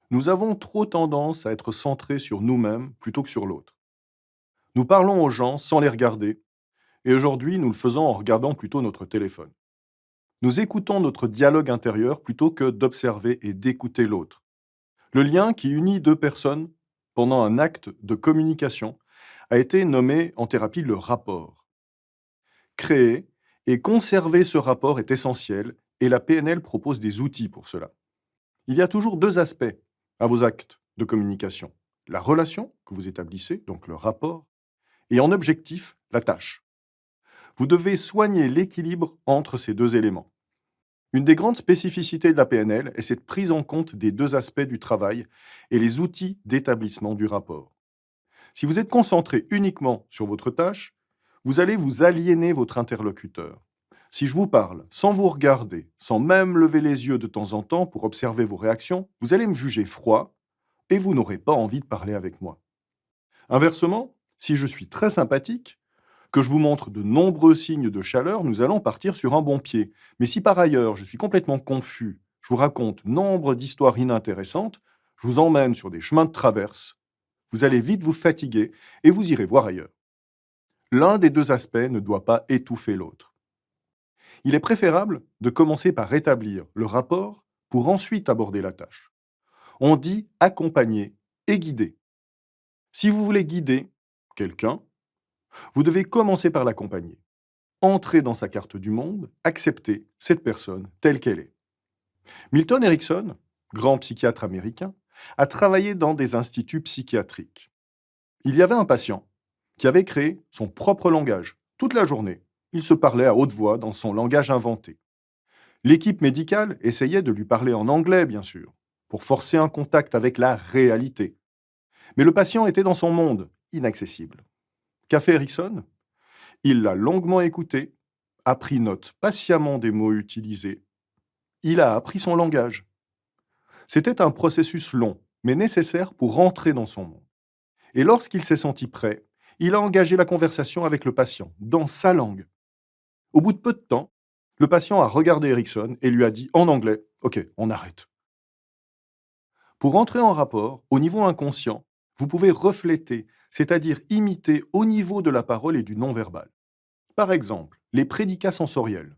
Nous avons trop tendance à être centrés sur nous-mêmes plutôt que sur l'autre. Nous parlons aux gens sans les regarder, et aujourd'hui nous le faisons en regardant plutôt notre téléphone. Nous écoutons notre dialogue intérieur plutôt que d'observer et d'écouter l'autre. Le lien qui unit deux personnes pendant un acte de communication a été nommé en thérapie le rapport. Créer et conserver ce rapport est essentiel et la PNL propose des outils pour cela. Il y a toujours deux aspects à vos actes de communication. La relation que vous établissez, donc le rapport, et en objectif, la tâche. Vous devez soigner l'équilibre entre ces deux éléments. Une des grandes spécificités de la PNL est cette prise en compte des deux aspects du travail et les outils d'établissement du rapport. Si vous êtes concentré uniquement sur votre tâche, vous allez vous aliéner votre interlocuteur. Si je vous parle sans vous regarder, sans même lever les yeux de temps en temps pour observer vos réactions, vous allez me juger froid et vous n'aurez pas envie de parler avec moi. Inversement, si je suis très sympathique, que je vous montre de nombreux signes de chaleur, nous allons partir sur un bon pied. Mais si par ailleurs je suis complètement confus, je vous raconte nombre d'histoires inintéressantes, je vous emmène sur des chemins de traverse, vous allez vite vous fatiguer et vous irez voir ailleurs. L'un des deux aspects ne doit pas étouffer l'autre. Il est préférable de commencer par rétablir le rapport pour ensuite aborder la tâche. On dit accompagner et guider. Si vous voulez guider quelqu'un, vous devez commencer par l'accompagner. Entrer dans sa carte du monde, accepter cette personne telle qu'elle est. Milton Erickson, grand psychiatre américain, a travaillé dans des instituts psychiatriques. Il y avait un patient qui avait créé son propre langage. Toute la journée, il se parlait à haute voix dans son langage inventé. L'équipe médicale essayait de lui parler en anglais, bien sûr, pour forcer un contact avec la réalité. Mais le patient était dans son monde, inaccessible. Qu'a fait Erickson? Il l'a longuement écouté, a pris note patiemment des mots utilisés. Il a appris son langage. C'était un processus long, mais nécessaire pour rentrer dans son monde. Et lorsqu'il s'est senti prêt, il a engagé la conversation avec le patient, dans sa langue. Au bout de peu de temps, le patient a regardé Erickson et lui a dit en anglais: OK, on arrête. Pour entrer en rapport, au niveau inconscient, vous pouvez refléter, c'est-à-dire imiter au niveau de la parole et du non-verbal. Par exemple, les prédicats sensoriels.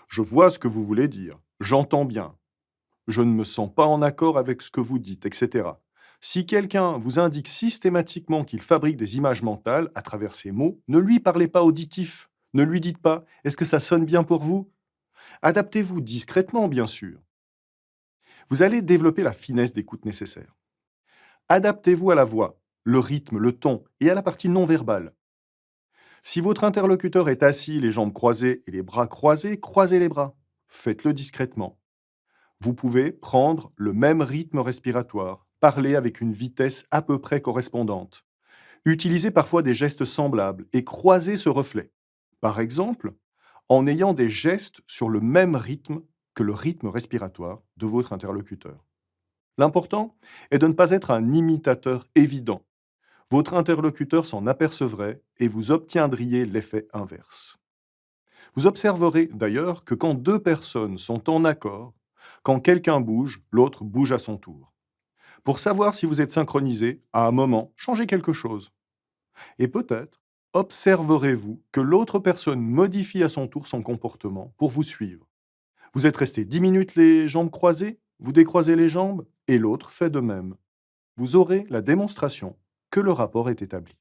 Je vois ce que vous voulez dire, j'entends bien, je ne me sens pas en accord avec ce que vous dites, etc. Si quelqu'un vous indique systématiquement qu'il fabrique des images mentales à travers ces mots, ne lui parlez pas auditif. Ne lui dites pas: est-ce que ça sonne bien pour vous? Adaptez-vous discrètement, bien sûr. Vous allez développer la finesse d'écoute nécessaire. Adaptez-vous à la voix, le rythme, le ton et à la partie non verbale. Si votre interlocuteur est assis, les jambes croisées et les bras croisés, croisez les bras. Faites-le discrètement. Vous pouvez prendre le même rythme respiratoire, parler avec une vitesse à peu près correspondante. Utilisez parfois des gestes semblables et croisez ce reflet. Par exemple, en ayant des gestes sur le même rythme que le rythme respiratoire de votre interlocuteur. L'important est de ne pas être un imitateur évident. Votre interlocuteur s'en apercevrait et vous obtiendriez l'effet inverse. Vous observerez d'ailleurs que quand deux personnes sont en accord, quand quelqu'un bouge, l'autre bouge à son tour. Pour savoir si vous êtes synchronisé, à un moment, changez quelque chose. Et peut-être observerez-vous que l'autre personne modifie à son tour son comportement pour vous suivre. Vous êtes resté 10 minutes les jambes croisées, vous décroisez les jambes, et l'autre fait de même. Vous aurez la démonstration que le rapport est établi.